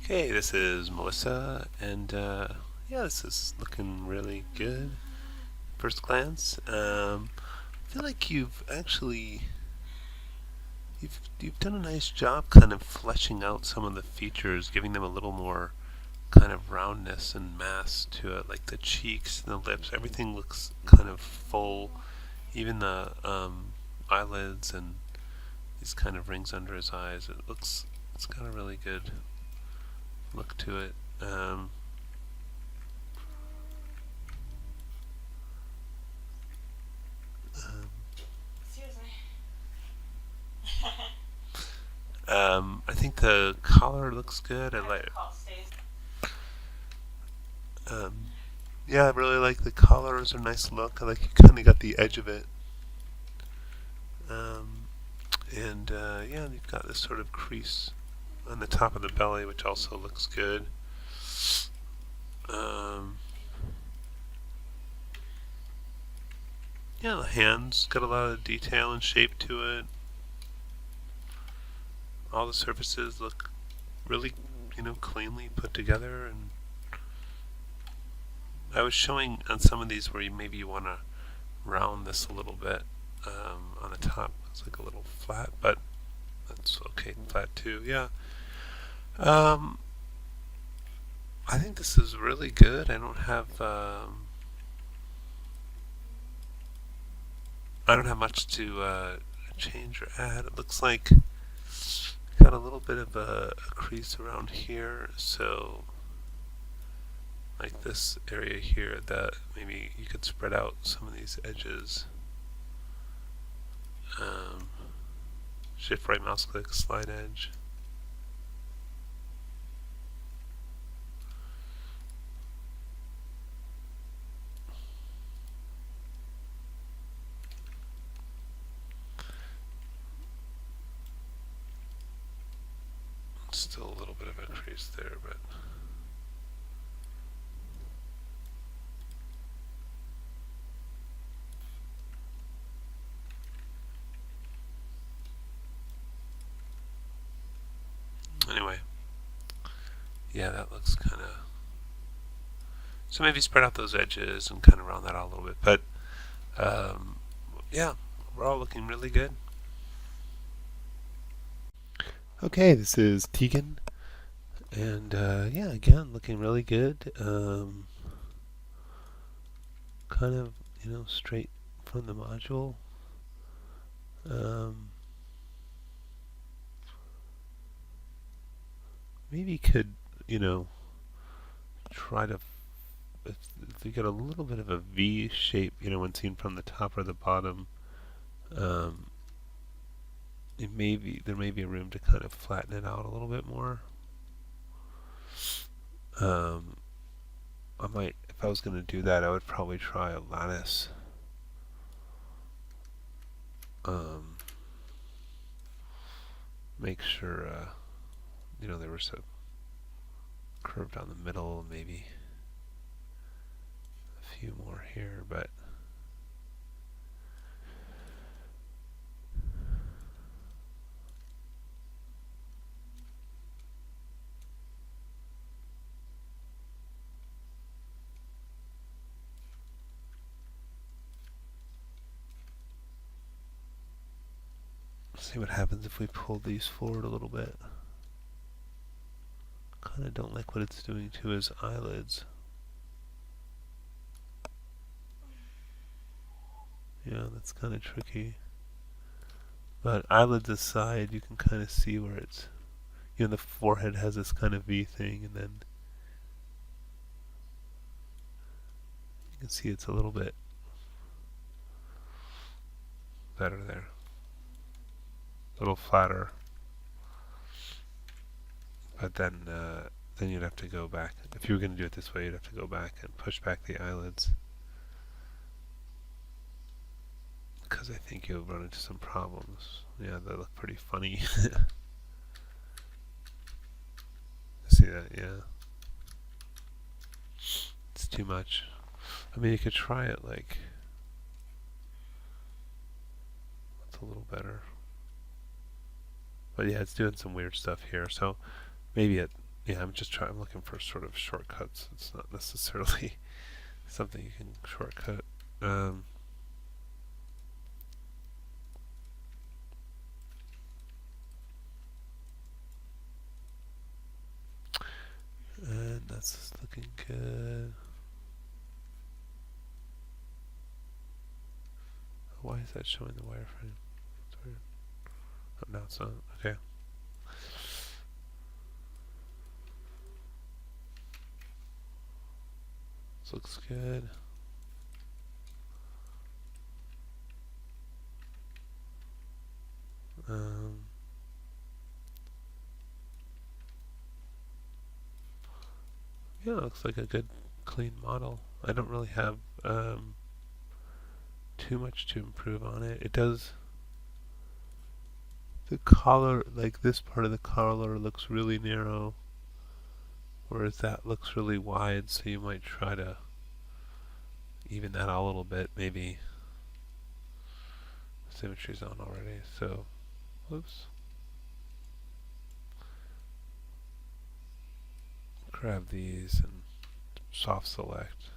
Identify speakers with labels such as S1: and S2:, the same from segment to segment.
S1: Okay, this is Melissa, and yeah, this is looking really good. First glance, I feel like you've done a nice job, kind of fleshing out some of the features, giving them a little more kind of roundness and mass to it, like the cheeks and the lips. Everything looks kind of full, even the eyelids and these kind of rings under his eyes. It's got a really good look to it. Um,
S2: Excuse me.
S1: I think the collar looks good.
S2: I have to call Stacy.
S1: Um, yeah, I really like the collar. It's a nice look. I like you kind of got the edge of it. Um, and yeah, you've got this sort of crease on the top of the belly, which also looks good. Um, yeah, the hands got a lot of detail and shape to it. All the surfaces look really, cleanly put together. And I was showing on some of these where maybe you want to round this a little bit on the top. It's like a little flat, but that's okay. Flat too. Yeah. Um, I think this is really good. I don't have much to change or add. It looks like got a little bit of a crease around here, so like this area here, that maybe you could spread out some of these edges. Um, Shift right mouse click, slide edge. Still a little bit of a crease there, but anyway, yeah, that looks kind of. So maybe spread out those edges and kind of round that out a little bit. But yeah, we're all looking really good. Okay, this is Tegan, and yeah, again, looking really good. Kind of, straight from the module. Um, Maybe you could, you know, try to. If you get a little bit of a V shape, when seen from the top or the bottom, um, there may be a room to kind of flatten it out a little bit more. Um, I might, if I was going to do that, I would probably try a lattice. Um, make sure, there was a curve down the middle, maybe a few more here, but see what happens if we pull these forward a little bit. Kind of don't like what it's doing to his eyelids. Yeah, that's kind of tricky. But eyelids aside, you can kind of see where it's, the forehead has this kind of V thing, and then you can see it's a little bit better there. A little flatter. But then you'd have to go back. If you were going to do it this way, you'd have to go back and push back the eyelids. Because I think you'll run into some problems. Yeah, they look pretty funny. See that? Yeah. It's too much. I mean, you could try it like. It's a little better. But yeah, it's doing some weird stuff here. So maybe Yeah, I'm just trying. I'm looking for sort of shortcuts. It's not necessarily something you can shortcut. Um, and that's looking good. Why is that showing the wireframe? It's weird. Oh, no, it's not. Okay. This looks good. Um, yeah, it looks like a good, clean model. I don't really have too much to improve on it. It does. The collar, like this part of the collar, looks really narrow, whereas that looks really wide. So you might try to even that out a little bit. Maybe symmetry's on already. So, whoops. Grab these and soft select.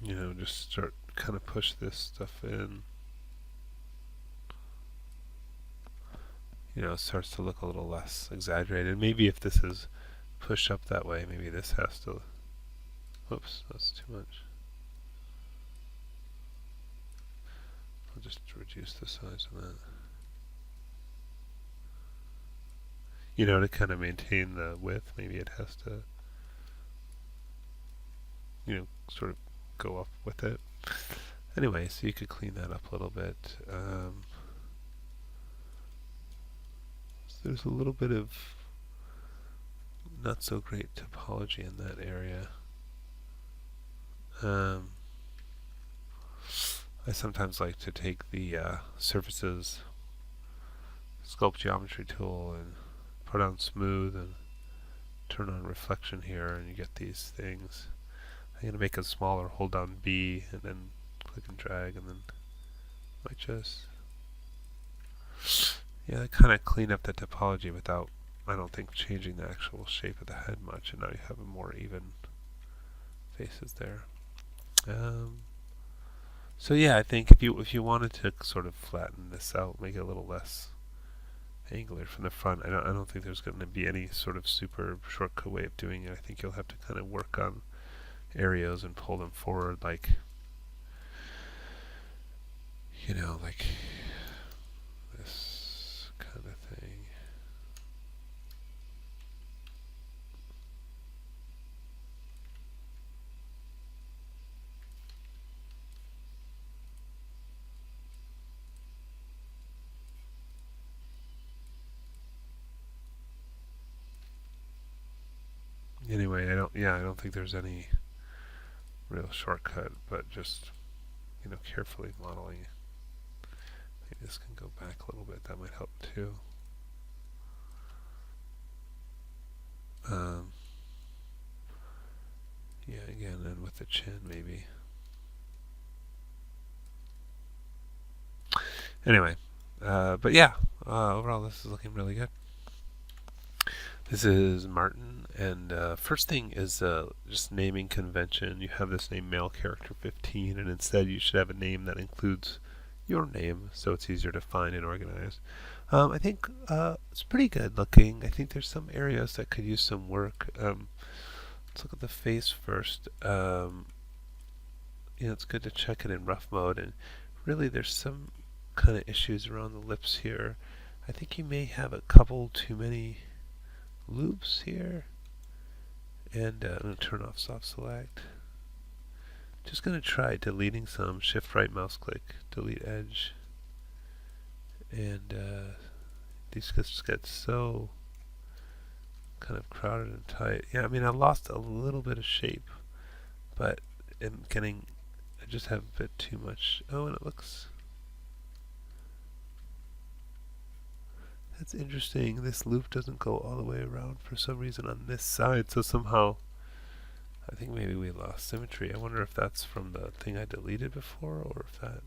S1: You know, just start kind of push this stuff in. You know, it starts to look a little less exaggerated. Maybe if this is pushed up that way, maybe this has to. Whoops, that's too much. I'll just reduce the size of that. You know, to kind of maintain the width, maybe it has to, you know, sort of go up with it. Anyway, so you could clean that up a little bit. So there's a little bit of not so great topology in that area. I sometimes like to take the surfaces sculpt geometry tool and put on smooth and turn on reflection here, and you get these things. I'm going to make it smaller, hold down B and then click and drag, and then might just, yeah, kind of clean up the topology without, I don't think, changing the actual shape of the head much, and now you have a more even faces there. So yeah, I think if you wanted to sort of flatten this out, make it a little less angular from the front, I don't think there's going to be any sort of super shortcut way of doing it. I think you'll have to kind of work on areas and pull them forward, like, you know, like this kind of thing. Anyway, I don't think there's any real shortcut, but just, you know, carefully modeling. Maybe this can go back a little bit. That might help too. Um, yeah, again, and with the chin, maybe. Anyway, but yeah, overall, this is looking really good. This is Martin, and first thing is just naming convention. You have this name male character 15, and instead you should have a name that includes your name, so it's easier to find and organize. I think it's pretty good looking. I think there's some areas that could use some work. Let's look at the face first. You know, it's good to check it in rough mode, and really there's some kind of issues around the lips here. I think you may have a couple too many loops here, and I'm going to turn off soft select. Just going to try deleting some, shift right mouse click, delete edge, and these just get so kind of crowded and tight. Yeah, I mean, I lost a little bit of shape, but I just have a bit too much. Oh, and it looks, that's interesting. This loop doesn't go all the way around for some reason on this side, so somehow I think maybe we lost symmetry. I wonder if that's from the thing I deleted before, or if that,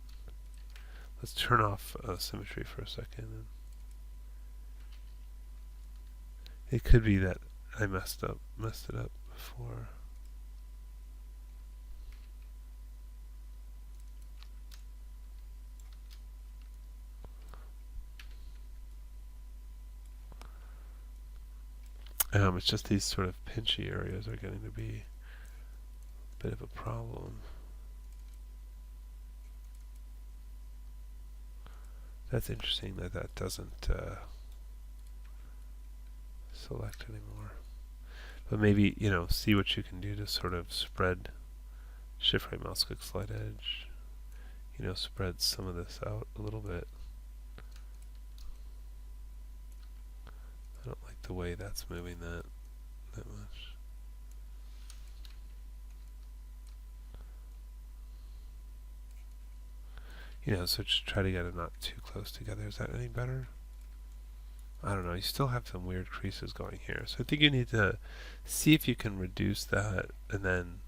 S1: Let's turn off symmetry for a second. It could be that I messed it up before. It's just these sort of pinchy areas are getting to be a bit of a problem. That's interesting that that doesn't select anymore. But maybe, see what you can do to sort of spread, shift right mouse click slide edge, spread some of this out a little bit. I don't like the way that's moving that much. So just try to get it not too close together. Is that any better? I don't know. You still have some weird creases going here. So I think you need to see if you can reduce that, and then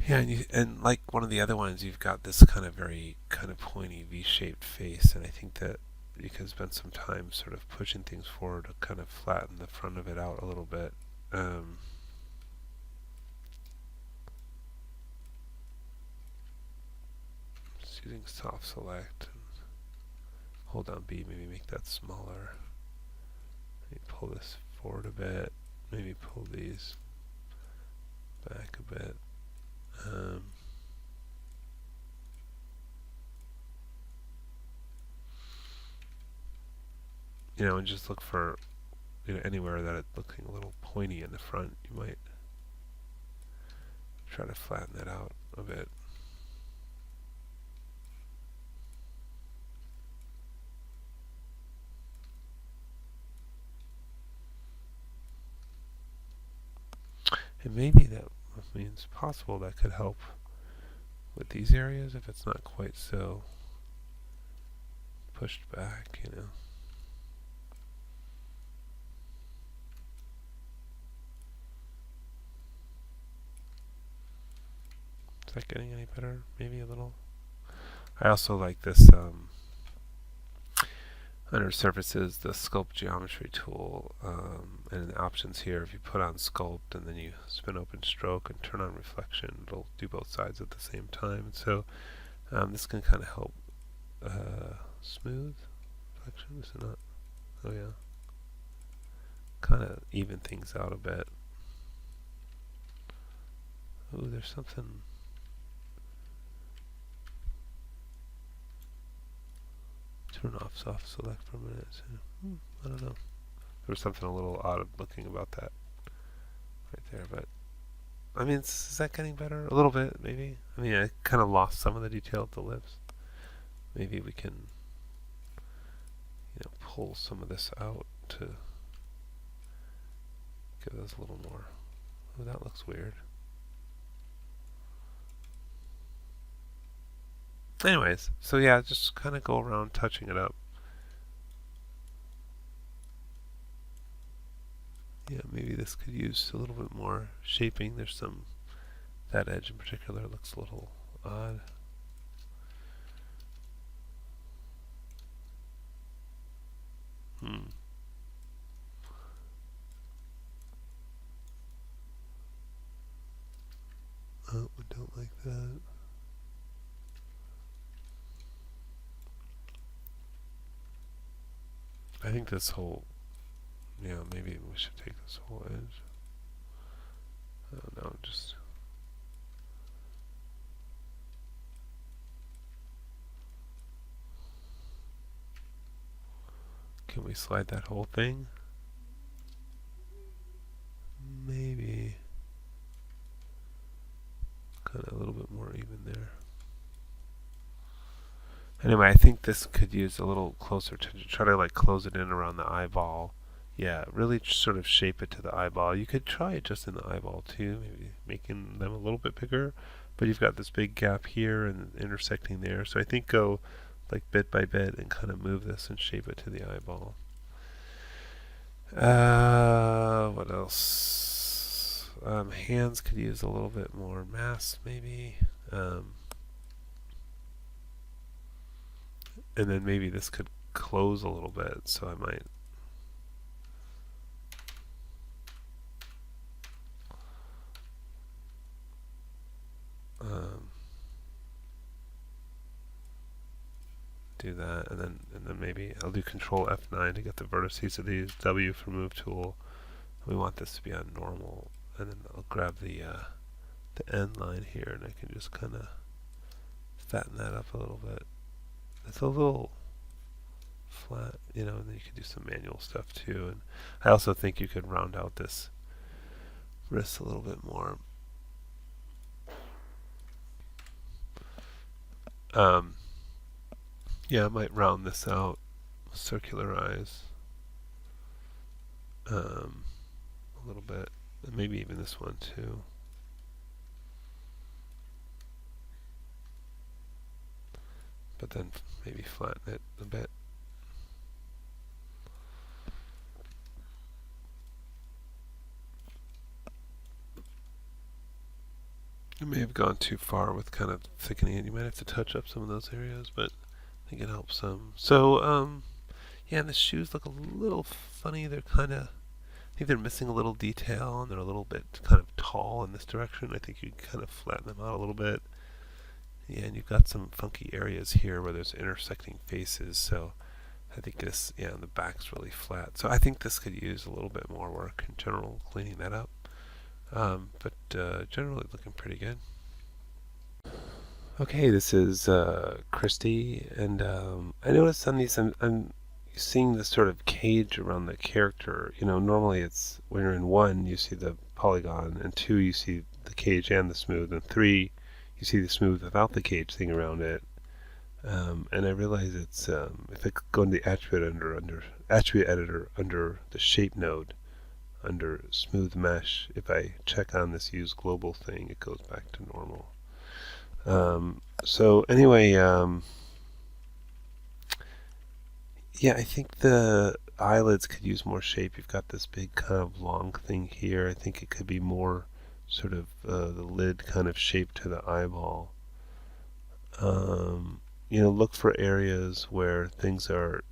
S1: and like one of the other ones, you've got this kind of very kind of pointy V-shaped face, and I think that you can spend some time sort of pushing things forward to kind of flatten the front of it out a little bit. Just using soft select and hold down B, maybe make that smaller. Maybe pull this forward a bit. Maybe pull these back a bit. And just look for anywhere that it's looking a little pointy in the front. You might try to flatten that out a bit. And maybe that means possible that could help with these areas if it's not quite so pushed back, Is that getting any better? Maybe a little. I also like this under surfaces, the sculpt geometry tool, and in the options here, if you put on sculpt and then you spin open stroke and turn on reflection, it'll do both sides at the same time. And so this can kind of help smooth reflection, is it not? Oh yeah. Kind of even things out a bit. Oh, there's something. Turn off soft select for a minute. So, I don't know. There was something a little odd looking about that right there, but I mean, is that getting better? A little bit, maybe. I mean, I kind of lost some of the detail at the lips. Maybe we can, pull some of this out to give those a little more. Oh, that looks weird. Anyways, so yeah, just kind of go around touching it up. Yeah, maybe this could use a little bit more shaping. There's some, that edge in particular looks a little odd. Oh, I don't like that. I think this whole, maybe we should take this whole edge. I don't know, just. Can we slide that whole thing? Maybe. Kind of a little bit more even there. Anyway, I think this could use a little closer to try to like close it in around the eyeball. Yeah, really sort of shape it to the eyeball. You could try it just in the eyeball too, maybe making them a little bit bigger. But you've got this big gap here and intersecting there. So I think go like bit by bit and kind of move this and shape it to the eyeball. What else? Hands could use a little bit more mass maybe. and then maybe this could close a little bit, so I might um, do that, and then maybe I'll do Control F9 to get the vertices of these. W for Move Tool. We want this to be on normal, and then I'll grab the end line here, and I can just kind of fatten that up a little bit. It's a little flat, and then you could do some manual stuff too. And I also think you could round out this wrist a little bit more. Yeah, I might round this out, circularize a little bit, and maybe even this one too. But then maybe flatten it a bit. You may have gone too far with kind of thickening it. You might have to touch up some of those areas, but I think it helps some. So, yeah, and the shoes look a little funny. They're kind of, I think they're missing a little detail, and they're a little bit kind of tall in this direction. I think you can kind of flatten them out a little bit. Yeah, and you've got some funky areas here where there's intersecting faces, so I think this, yeah, the back's really flat. So I think this could use a little bit more work in general, cleaning that up. But generally looking pretty good. Okay, this is Christy, and I noticed on these I'm seeing this sort of cage around the character. Normally it's when you're in 1, you see the polygon, and 2, you see the cage and the smooth, and 3, you see the smooth without the cage thing around it. And I realize it's if I go into the attribute editor under the shape node, under smooth mesh, if I check on this use global thing, it goes back to normal. So anyway, yeah, I think the eyelids could use more shape. You've got this big kind of long thing here. I think it could be more sort of the lid kind of shape to the eyeball. Look for areas where things are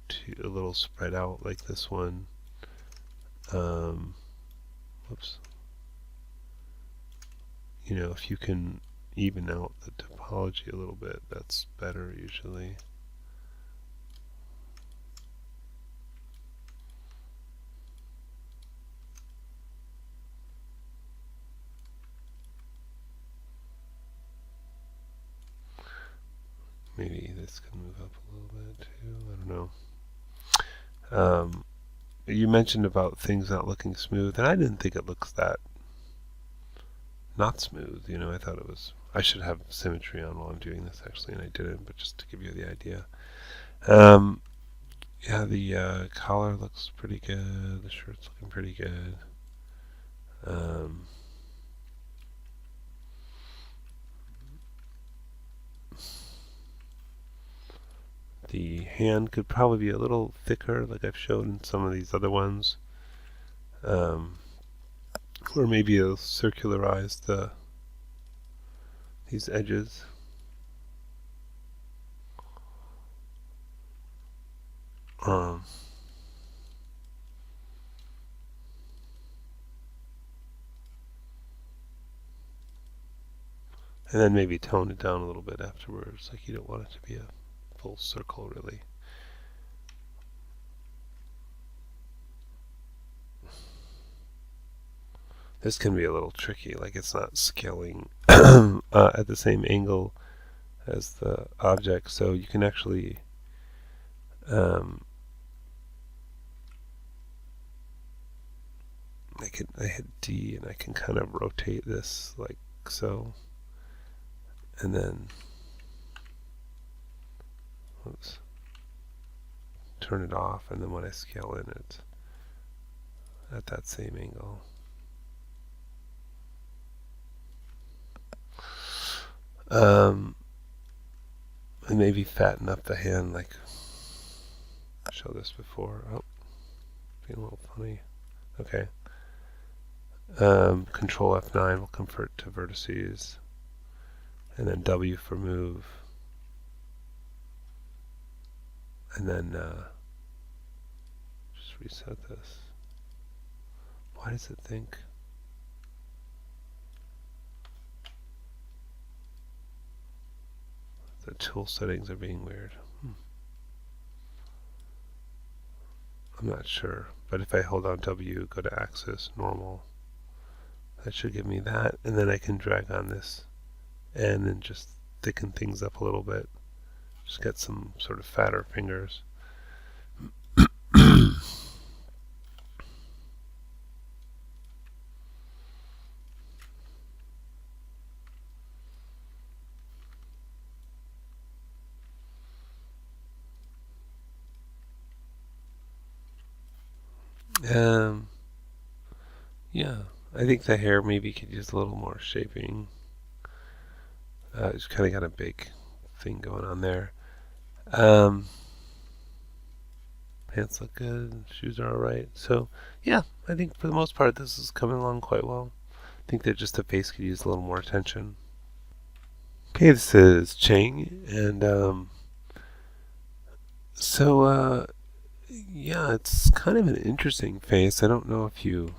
S1: a little spread out, like this one. Whoops. If you can even out the topology a little bit, that's better usually. Maybe this can move up a little bit too. I don't know. You mentioned about things not looking smooth, and I didn't think it looks that not smooth. I thought it was. I should have symmetry on while I'm doing this actually, and I didn't. But just to give you the idea. Yeah, the collar looks pretty good. The shirt's looking pretty good. The hand could probably be a little thicker, like I've shown in some of these other ones. Or maybe it'll circularize these edges. And then maybe tone it down a little bit afterwards. Like you don't want it to be a full circle, really. This can be a little tricky, like it's not scaling at the same angle as the object, so you can actually I hit D and I can kind of rotate this like so, and then oops, turn it off, and then when I scale in it at that same angle. And maybe fatten up the hand, like I showed this before. Oh, being a little funny. Okay. Control F9 will convert to vertices, and then W for move. and then just reset this. Why does it think? The tool settings are being weird. I'm not sure, but if I hold on W, go to axis, normal, that should give me that, and then I can drag on this and then just thicken things up a little bit. Just get some sort of fatter fingers. Yeah, I think the hair maybe could use a little more shaping. It's kind of got a big thing going on there. Pants look good, shoes are alright. So, yeah, I think for the most part this is coming along quite well. I think that just the face could use a little more attention. Okay, this is Chang, and yeah, it's kind of an interesting face. I don't know if you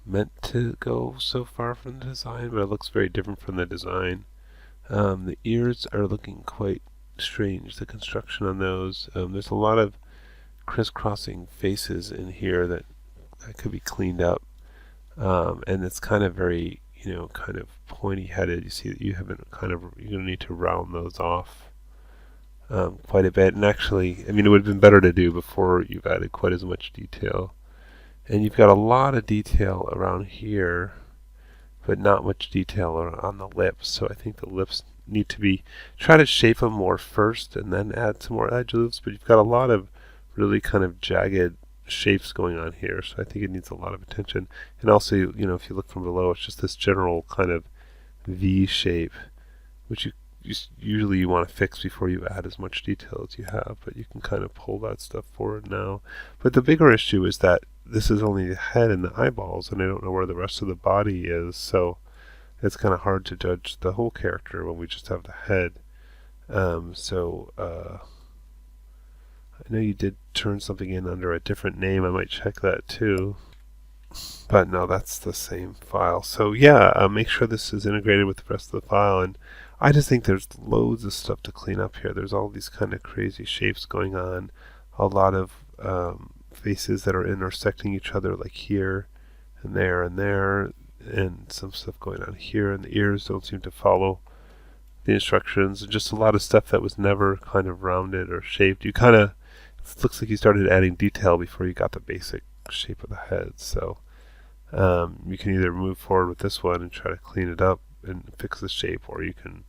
S1: meant to go so far from the design, but it looks very different from the design. The ears are looking quite strange, the construction on those. There's a lot of crisscrossing faces in here that could be cleaned up. And it's kind of very, kind of pointy headed. You see that you're going to need to round those off quite a bit. And actually, it would have been better to do before you've added quite as much detail. And you've got a lot of detail around here, but not much detail on the lips. So I think the lips need to be, try to shape them more first and then add some more edge loops. But you've got a lot of really kind of jagged shapes going on here, so I think it needs a lot of attention. And also, if you look from below, it's just this general kind of V shape, which usually you want to fix before you add as much detail as you have, but you can kind of pull that stuff forward now. But the bigger issue is that this is only the head and the eyeballs, and I don't know where the rest of the body is, so it's kind of hard to judge the whole character when we just have the head. I know you did turn something in under a different name. I might check that too. But no, that's the same file. So yeah, make sure this is integrated with the rest of the file. And I just think there's loads of stuff to clean up here. There's all these kind of crazy shapes going on. A lot of faces that are intersecting each other, like here and there and there. And some stuff going on here. And the ears don't seem to follow the instructions. And just a lot of stuff that was never kind of rounded or shaped. It looks like you started adding detail before you got the basic shape of the head. So you can either move forward with this one and try to clean it up and fix the shape, or you can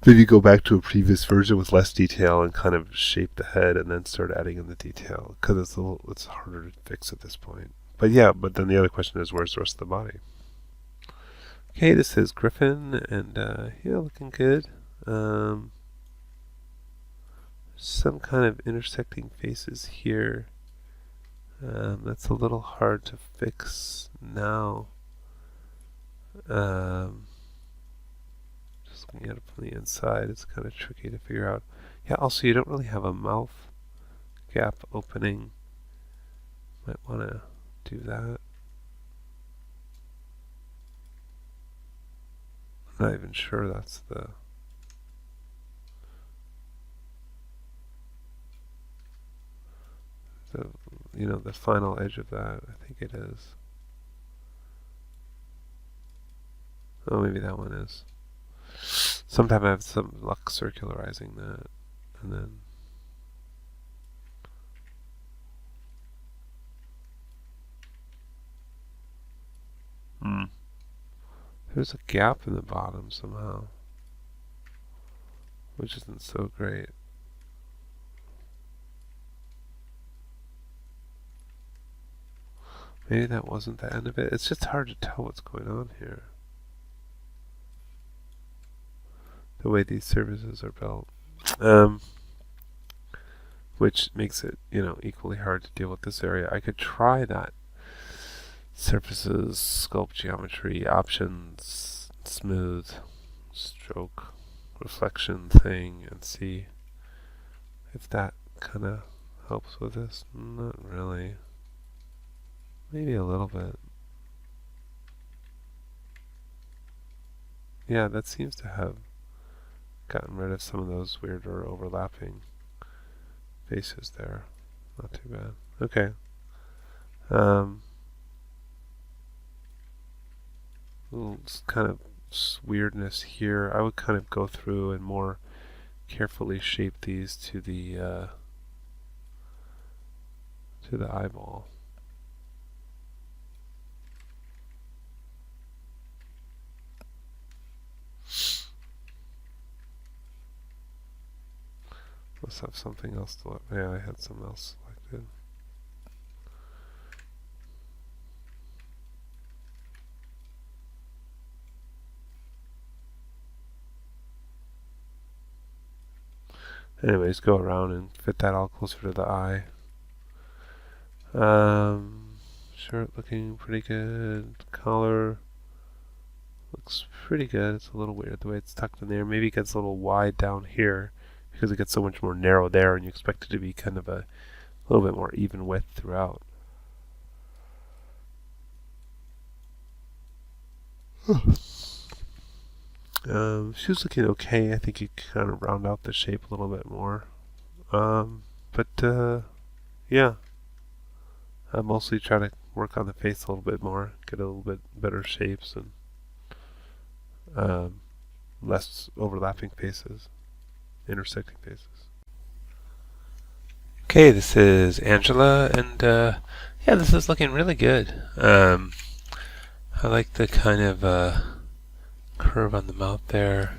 S1: maybe go back to a previous version with less detail and kind of shape the head and then start adding in the detail, because it's harder to fix at this point. But then the other question is, where's the rest of the body? Okay, this is Griffin, and looking good. Some kind of intersecting faces here. That's a little hard to fix now. Just looking at it from the inside, it's kind of tricky to figure out. Yeah, also you don't really have a mouth gap opening. Might want to do that. I'm not even sure that's the... the final edge of that. I think it is. Oh, maybe that one is. Sometime I have some luck circularizing that, and then there's a gap in the bottom somehow, which isn't so great. Maybe that wasn't the end of it. It's just hard to tell what's going on here, the way these surfaces are built, which makes it equally hard to deal with this area. I could try that surfaces, sculpt geometry, options, smooth, stroke, reflection thing, and see If that kind of helps with this. Not really. Maybe a little bit. Yeah, that seems to have gotten rid of some of those weirder overlapping faces there. Not too bad. Okay. Little kind of weirdness here. I would kind of go through and more carefully shape these to the eyeball. Let's have something else to look. Yeah, I had something else selected. Anyways, go around and fit that all closer to the eye. Shirt looking pretty good. Collar looks pretty good. It's a little weird the way it's tucked in there. Maybe it gets a little wide down here because it gets so much more narrow there, and you expect it to be kind of a little bit more even width throughout. Shoes looking okay. I think you can kind of round out the shape a little bit more. Yeah. I mostly try to work on the face a little bit more, get a little bit better shapes and less overlapping faces, intersecting faces. Okay, this is Angela, and yeah, this is looking really good. I like the kind of curve on the mouth there.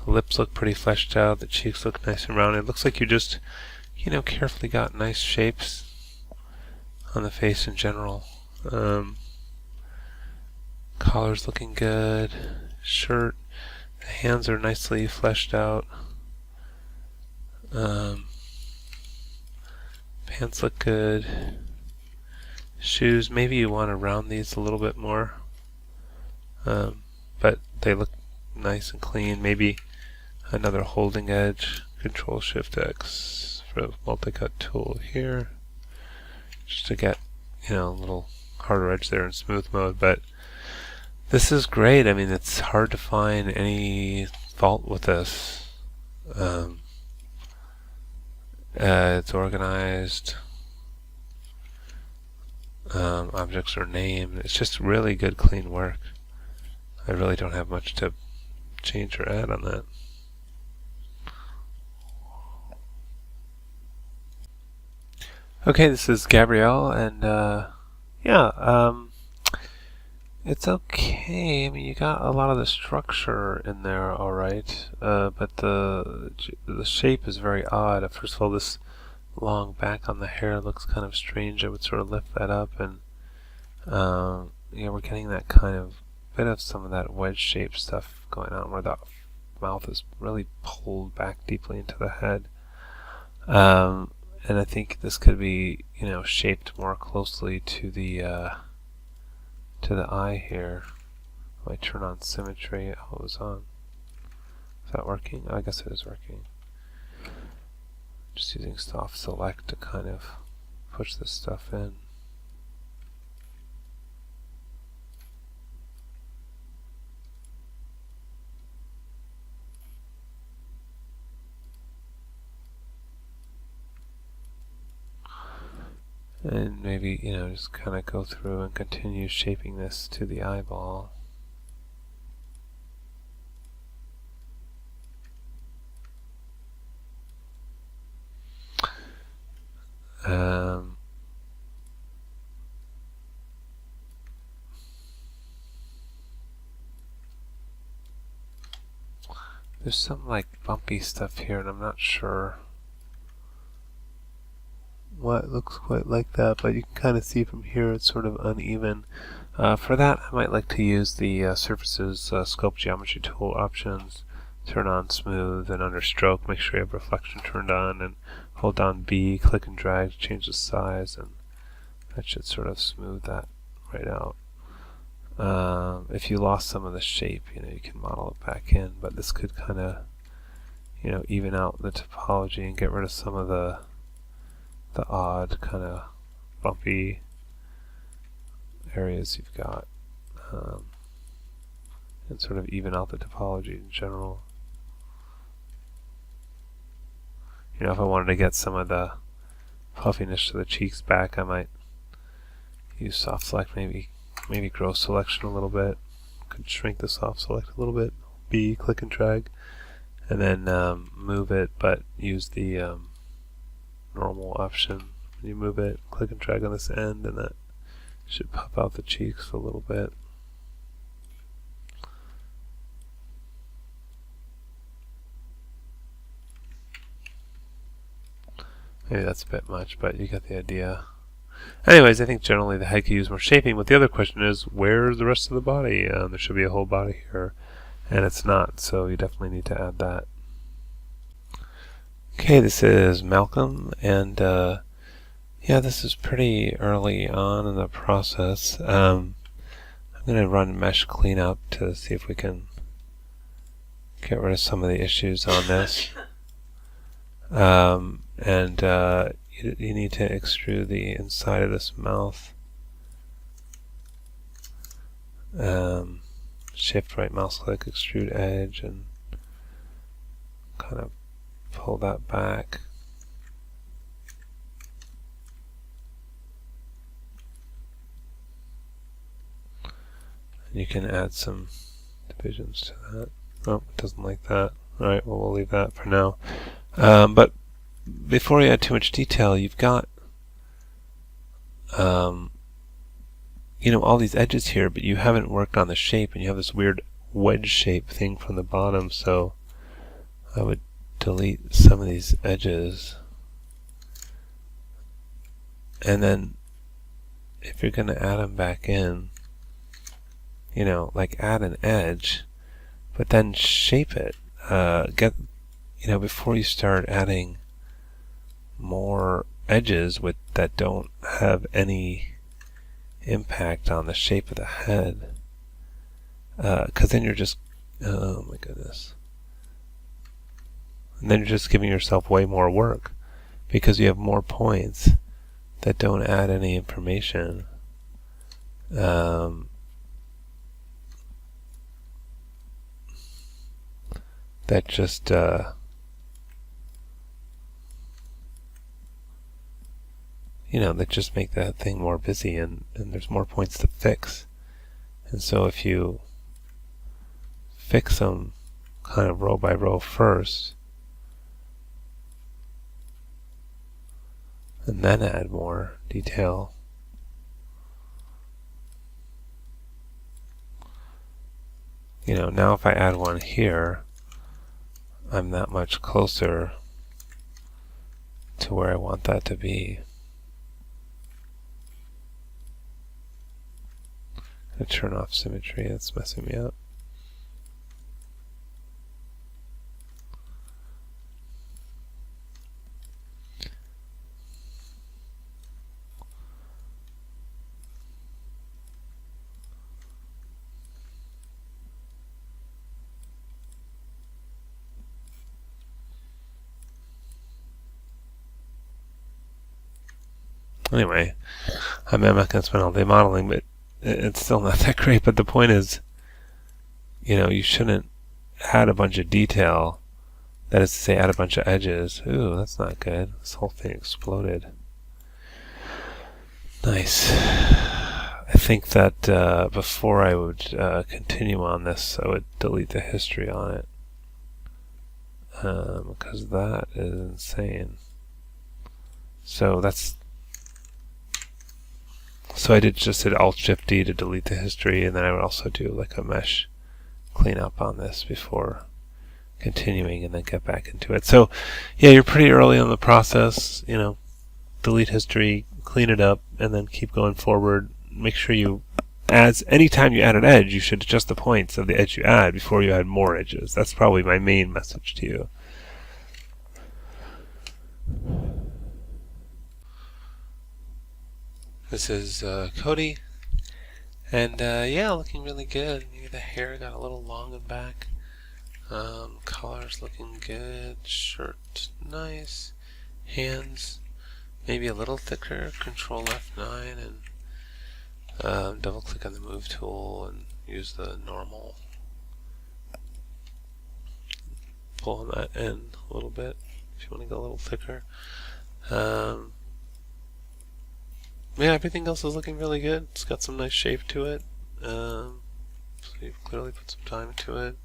S1: The lips look pretty fleshed out. The cheeks look nice and round. It looks like you just, carefully got nice shapes on the face in general. Collar's looking good. Shirt. The hands are nicely fleshed out. Pants look good. Shoes, maybe you want to round these a little bit more. But they look nice and clean. Maybe another holding edge. Control Shift X for the multi-cut tool here, just to get a little harder edge there in smooth mode. But this is great. I mean, it's hard to find any fault with this. It's organized. Objects are named. It's just really good, clean work. I really don't have much to change or add on that. Okay, this is Gabrielle, and it's okay. I mean, you got a lot of the structure in there, all right, but the shape is very odd. First of all, this long back on the hair looks kind of strange. I would sort of lift that up, and we're getting that kind of bit of some of that wedge-shaped stuff going on, where the mouth is really pulled back deeply into the head. And I think this could be, shaped more closely to the eye here. If I turn on symmetry, oh, it was on. Is that working? I guess it is working. Just using soft select to kind of push this stuff in. And maybe, just kind of go through and continue shaping this to the eyeball. There's some like bumpy stuff here, and I'm not sure what looks quite like that, but you can kind of see from here it's sort of uneven. For that, I might like to use the Surfaces Scope Geometry Tool options, turn on Smooth, and under Stroke, make sure you have Reflection turned on, and hold down B, click and drag to change the size, and that should sort of smooth that right out. If you lost some of the shape, you can model it back in, but this could kind of, even out the topology and get rid of some of the odd kind of bumpy areas you've got, and sort of even out the topology in general. If I wanted to get some of the puffiness to the cheeks back, I might use soft select, maybe grow selection a little bit. Could shrink the soft select a little bit, B, click and drag, and then move it, but use the normal option. When you move it, click and drag on this end, and that should puff out the cheeks a little bit. Maybe that's a bit much, but you get the idea. Anyways, I think generally the head could use more shaping, but the other question is, where's the rest of the body? There should be a whole body here, and it's not, so you definitely need to add that. Okay, this is Malcolm, and yeah, this is pretty early on in the process. I'm going to run mesh cleanup to see if we can get rid of some of the issues on this. And you need to extrude the inside of this mouth. Shift right mouse click, extrude edge, and kind of pull that back. And you can add some divisions to that. Oh, it doesn't like that. Alright, well, we'll leave that for now. But before you add too much detail, you've got all these edges here, but you haven't worked on the shape, and you have this weird wedge shape thing from the bottom, so I would delete some of these edges. And then if you're going to add them back in, like add an edge, but then shape it. Before you start adding more edges that don't have any impact on the shape of the head, because then you're just, oh my goodness, and then you're just giving yourself way more work, because you have more points that don't add any information. That just that just make that thing more busy, and there's more points to fix. And so if you fix them kind of row by row first, and then add more detail, now if I add one here, I'm that much closer to where I want that to be. I turn off symmetry, that's messing me up. Anyway, I'm not going to spend all day modeling, but it's still not that great. But the point is, you shouldn't add a bunch of detail. That is to say, add a bunch of edges. Ooh, that's not good. This whole thing exploded. Nice. I think that before I would continue on this, I would delete the history on it. Because that is insane. So I just did Alt-Shift-D to delete the history, and then I would also do like a mesh cleanup on this before continuing, and then get back into it. So yeah, you're pretty early in the process. Delete history, clean it up, and then keep going forward. Make sure anytime you add an edge, you should adjust the points of the edge you add before you add more edges. That's probably my main message to you. This is Cody, and yeah, looking really good. Maybe the hair got a little long and back. Collar's looking good. Shirt, nice. Hands, maybe a little thicker. Control F9 and double click on the move tool and use the normal. Pull on that end a little bit if you want to go a little thicker. Yeah, everything else is looking really good. It's got some nice shape to it. So you've clearly put some time into it.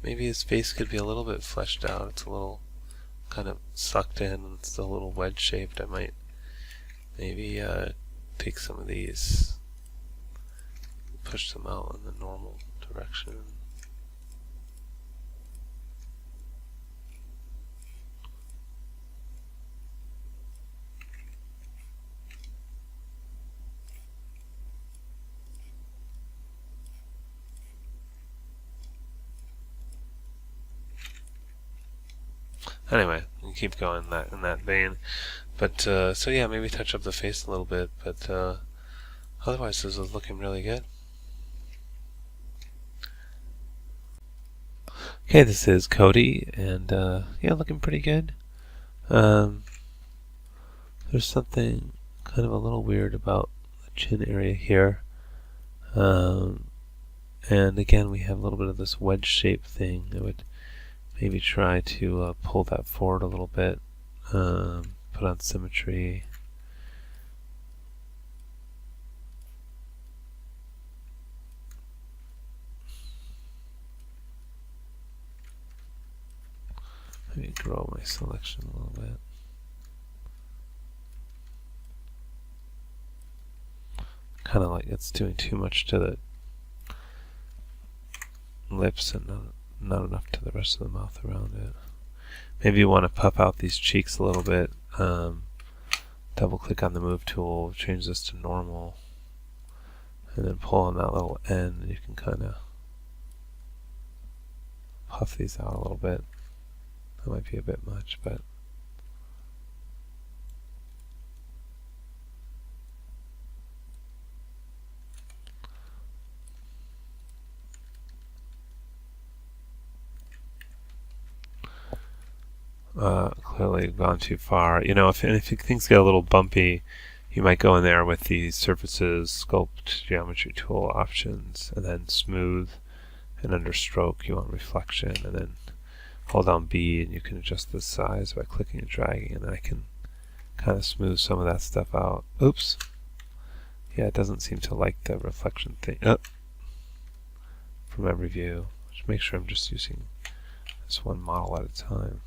S1: Maybe his face could be a little bit fleshed out. It's a little kind of sucked in and it's still a little wedge shaped. I might maybe take some of these, push them out in the normal direction. Anyway, we can keep going in that vein. But so yeah, maybe touch up the face a little bit. But otherwise, this is looking really good. Okay, this is Cody, and yeah, looking pretty good. There's something kind of a little weird about the chin area here. And again, we have a little bit of this wedge shape thing. I would maybe try to pull that forward a little bit, put on symmetry. Maybe grow my selection a little bit. Kind of like it's doing too much to the lips and not enough to the rest of the mouth around it. Maybe you want to puff out these cheeks a little bit. Double click on the move tool, change this to normal, and then pull on that little end and you can kind of puff these out a little bit. That might be a bit much, but clearly gone too far. You know, if things get a little bumpy, you might go in there with the surfaces, sculpt, geometry tool options, and then smooth, and under stroke you want reflection, and then hold down B and you can adjust the size by clicking and dragging, and then I can kind of smooth some of that stuff out. Oops. Yeah, it doesn't seem to like the reflection thing. From every view. Just make sure I'm just using this one model at a time.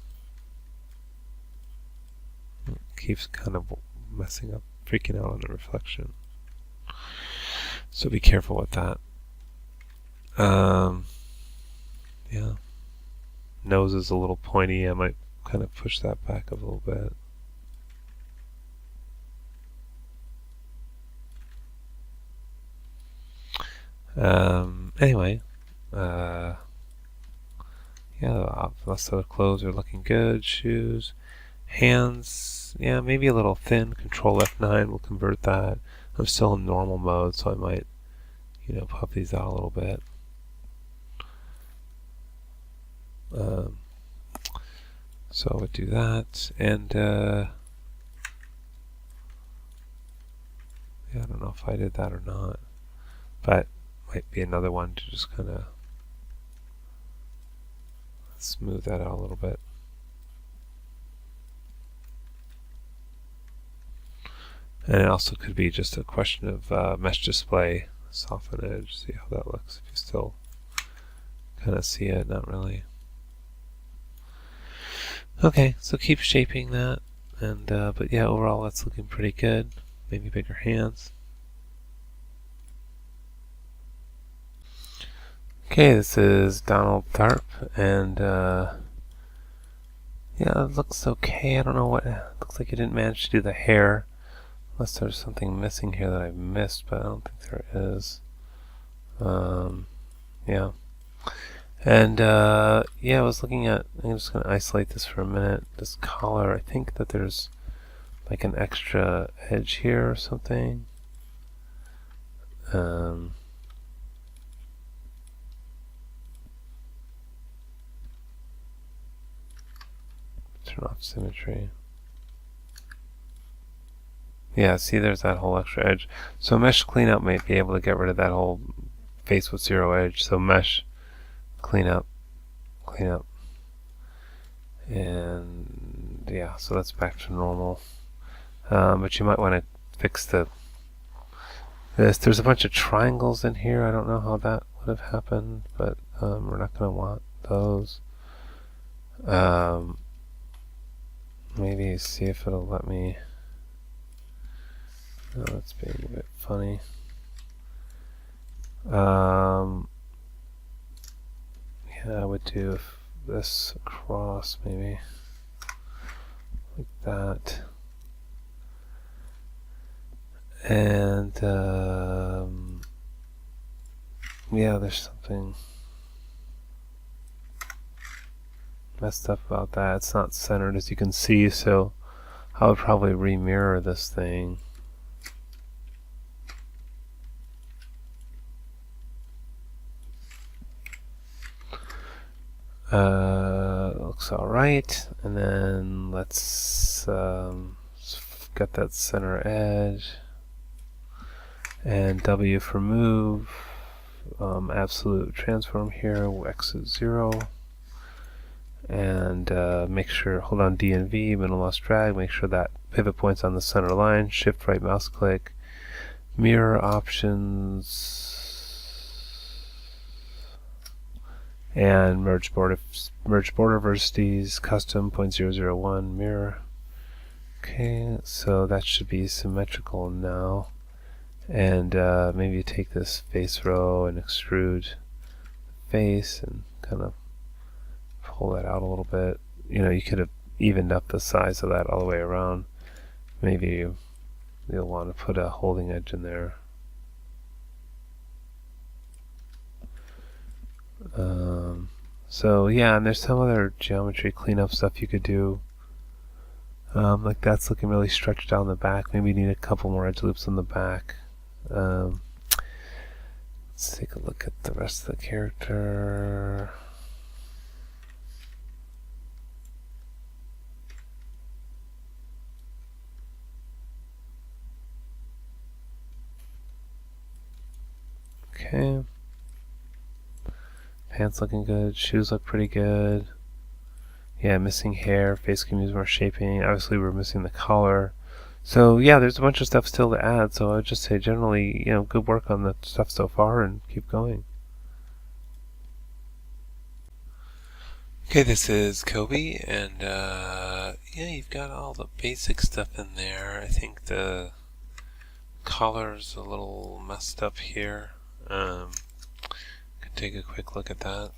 S1: It keeps kind of messing up, freaking out on the reflection. So be careful with that. Yeah. Nose is a little pointy. I might kind of push that back a little bit. Anyway, yeah, the rest of the clothes are looking good. Shoes, hands, yeah, maybe a little thin. Control F9 will convert that. I'm still in normal mode, so I might, puff these out a little bit. So I would do that, and yeah, I don't know if I did that or not, but might be another one to just kind of smooth that out a little bit. And it also could be just a question of mesh display, soften edge, see how that looks. If you still kind of see it, not really. Okay, so keep shaping that, and but yeah, overall that's looking pretty good. Maybe bigger hands. Okay, this is Donald Tharp, and yeah, it looks okay. I don't know what. It looks like you didn't manage to do the hair, unless there's something missing here that I've missed, but I don't think there is. Yeah. And yeah, I was looking at, I'm just going to isolate this for a minute, this collar. I think that there's like an extra edge here or something. turn off symmetry. Yeah, see, there's that whole extra edge. So mesh cleanup might be able to get rid of that whole face with zero edge. So mesh cleanup, cleanup, and yeah, so that's back to normal. But you might want to fix this. There's a bunch of triangles in here. I don't know how that would have happened, but we're not going to want those. Maybe see if it'll let me. Oh, it's being a bit funny. Yeah, I would do this across maybe like that. And yeah, there's something messed up about that. It's not centered, as you can see, so I would probably remirror this thing. Looks alright, and then let's get that center edge, and W for move, absolute transform here, X is 0, and make sure, hold on D and V, middle mouse drag, make sure that pivot point's on the center line, shift right mouse click, mirror options, and merge border vertices, custom 0.001 mirror. Okay, so that should be symmetrical now. And maybe take this face row and extrude face and kind of pull that out a little bit. You know, you could have evened up the size of that all the way around. Maybe you'll want to put a holding edge in there. So yeah, and there's some other geometry cleanup stuff you could do. Like that's looking really stretched down the back. Maybe you need a couple more edge loops on the back. Let's take a look at the rest of the character. Okay. Pants looking good. Shoes look pretty good. Yeah, missing hair. Face can use more shaping. Obviously, we're missing the collar. So yeah, there's a bunch of stuff still to add. So I would just say generally, good work on the stuff so far, and keep going. Okay, this is Coby, and yeah, you've got all the basic stuff in there. I think the collar's a little messed up here. Take a quick look at that.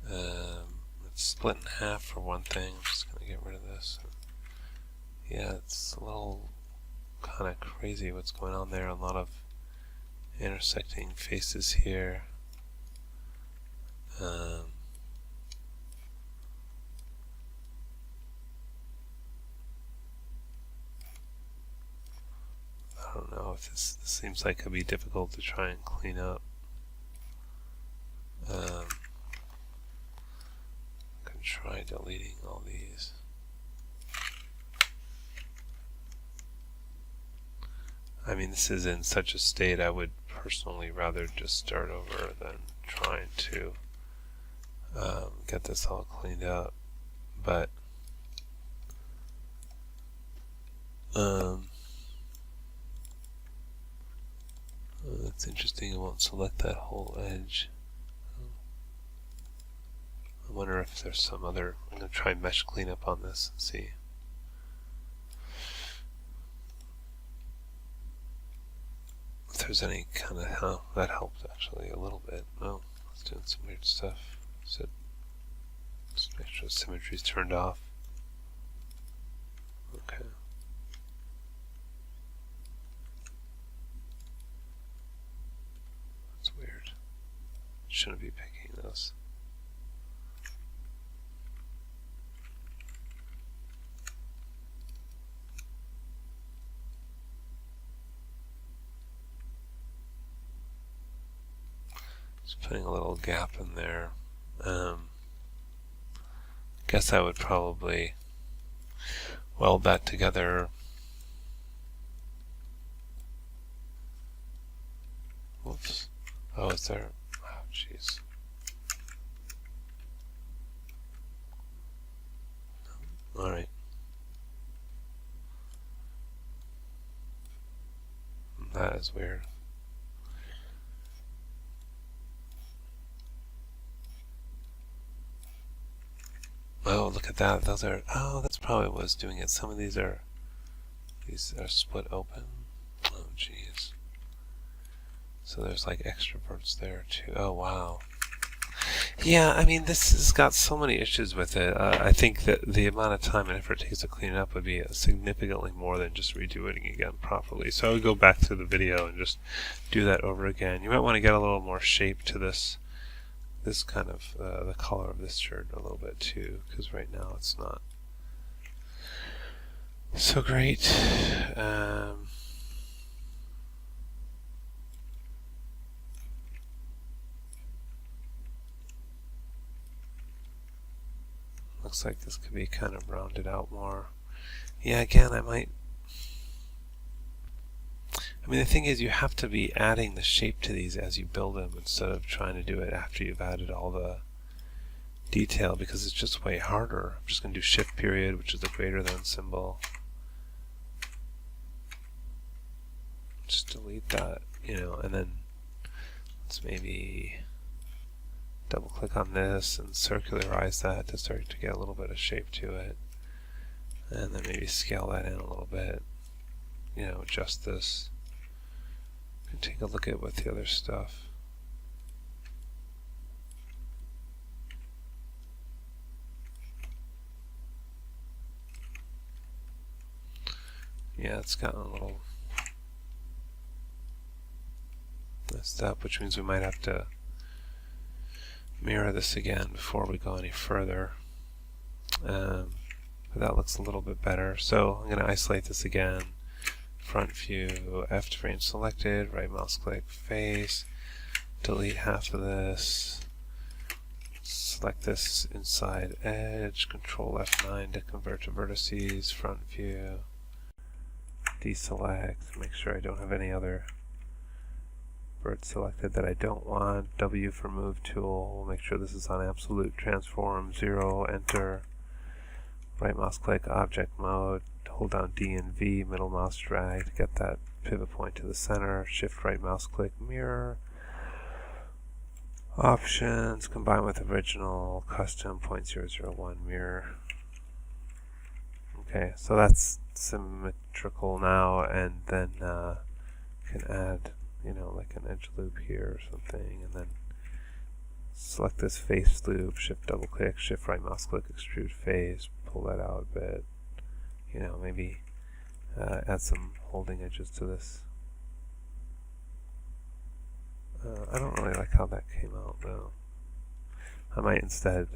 S1: It's split in half for one thing. I'm just going to get rid of this. Yeah, it's a little kind of crazy what's going on there. A lot of intersecting faces here. I don't know if this seems like it could be difficult to try and clean up. I can try deleting all these. I mean, this is in such a state I would personally rather just start over than trying to get this all cleaned up. But it's interesting, it won't select that whole edge. I wonder if there's some other. I'm going to try mesh cleanup on this and see. If there's any kind of. Oh, that helped actually a little bit. No, it's doing some weird stuff. So just make sure symmetry's turned off. Okay. That's weird. Shouldn't be picking those. Just putting a little gap in there. Guess I would probably weld that together. Whoops. Oh, is there? Oh, jeez. Alright. That is weird. Oh, look at that. Those are... Oh, that's probably what was doing it. Some of these are split open. Oh, jeez. So there's like extroverts there too. Oh, wow. Yeah, I mean, this has got so many issues with it. I think that the amount of time and effort it takes to clean it up would be significantly more than just redoing it again properly. So I would go back to the video and just do that over again. You might want to get a little more shape to this kind of, the color of this shirt a little bit too, because right now it's not so great. Looks like this could be kind of rounded out more. Yeah, again, I mean, the thing is, you have to be adding the shape to these as you build them instead of trying to do it after you've added all the detail, because it's just way harder. I'm just going to do shift period, which is the greater than symbol. Just delete that, and then let's maybe double click on this and circularize that to start to get a little bit of shape to it. And then maybe scale that in a little bit. Adjust this. And take a look at what the other stuff. Yeah, it's gotten a little messed up, which means we might have to mirror this again before we go any further. But that looks a little bit better. So I'm going to isolate this again. Front view, F frame selected, right mouse click, face, delete half of this, select this inside edge, control F9 to convert to vertices, front view, deselect, make sure I don't have any other vert selected that I don't want, W for move tool, make sure this is on absolute transform, 0, enter, right mouse click, object mode, hold down D and V, middle mouse drag to get that pivot point to the center, shift right mouse click, mirror, options, combine with original, custom, 0.001 mirror. Okay, so that's symmetrical now, and then can add, like an edge loop here or something, and then select this face loop, shift double click, shift right mouse click, extrude face, pull that out a bit, maybe add some holding edges to this. I don't really like how that came out though. I might instead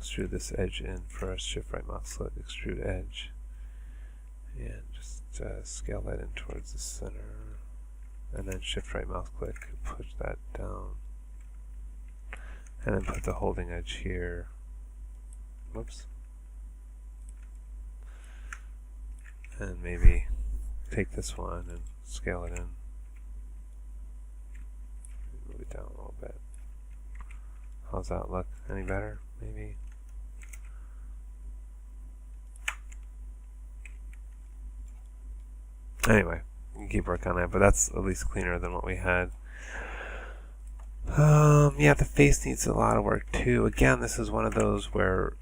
S1: extrude this edge in first, shift right mouse click, extrude edge, and just scale that in towards the center, and then shift right mouse click, push that down, and then put the holding edge here. Whoops. And maybe take this one and scale it in. Move it down a little bit. How's that look? Any better? Maybe. Anyway, we can keep working on that, but that's at least cleaner than what we had. Yeah, the face needs a lot of work too. Again, this is one of those where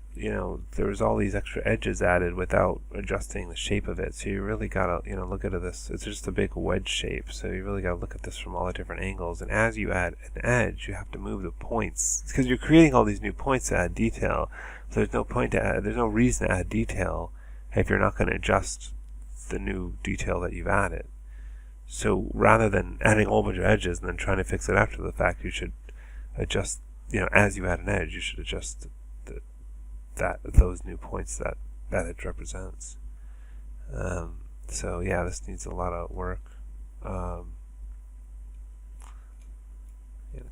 S1: there's all these extra edges added without adjusting the shape of it. So you really gotta, look at this. It's just a big wedge shape. So you really gotta look at this from all the different angles. And as you add an edge, you have to move the points because you're creating all these new points to add detail. So there's no point to add. There's no reason to add detail if you're not going to adjust the new detail that you've added. So rather than adding a whole bunch of edges and then trying to fix it after the fact, you should adjust. As you add an edge, you should adjust those new points that edge represents. So yeah, this needs a lot of work.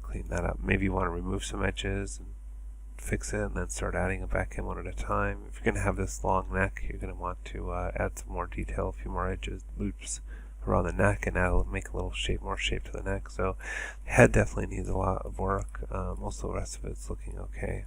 S1: Clean that up. Maybe you want to remove some edges and fix it and then start adding it back in one at a time. If you're going to have this long neck, you're going to want to add some more detail, a few more edges, loops around the neck, and make a little more shape to the neck. So the head definitely needs a lot of work. Most of the rest of it's looking okay.